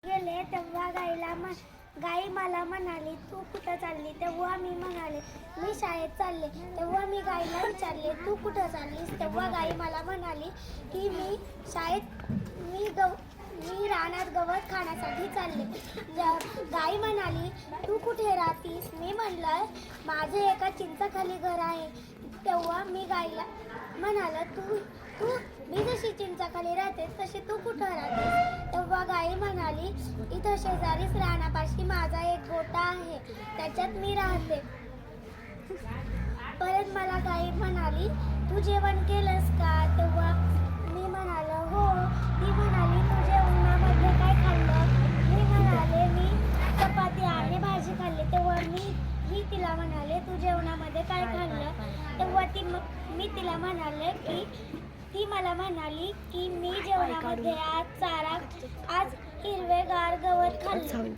गेले तेव्हा गाई मला म्हणाली तू कुठं चालली. तेव्हा मी म्हणाले मी शाळेत चालले. तेव्हा मी गाईला विचारले तू कुठं चाललीस. तेव्हा गाई मला म्हणाली की मी रानात गवत खाण्यासाठी चालले. गाई म्हणाली तू कुठे राहतीस. मी म्हणलं माझे एका चिंचाखाली घर आहे. तेव्हा मी गाईला म्हणाला तू मी जशी चिंचाखाली राहते तशी तू कुठं राहतेस. तेव्हा गाई म्हणाली इथं शेजारीच रानापाशी माझा एक गोठा आहे त्याच्यात मी राहते. परत मला गाई म्हणाली तू जेवण केलंस का. तेव्हा मी म्हणालो हो. ती म्हणाली तू जेवणामध्ये काय खाल्लं. मी म्हणाले मी चपाती आणि भाजी खाल्ली. तेव्हा मी तिला म्हणाले तू जेवणामध्ये काय खाल्लं. तेव्हा मी तिला म्हणाले की ती मला म्हणाली की मी जेवणामध्ये आज हिरवेगार गवत खाल्ले.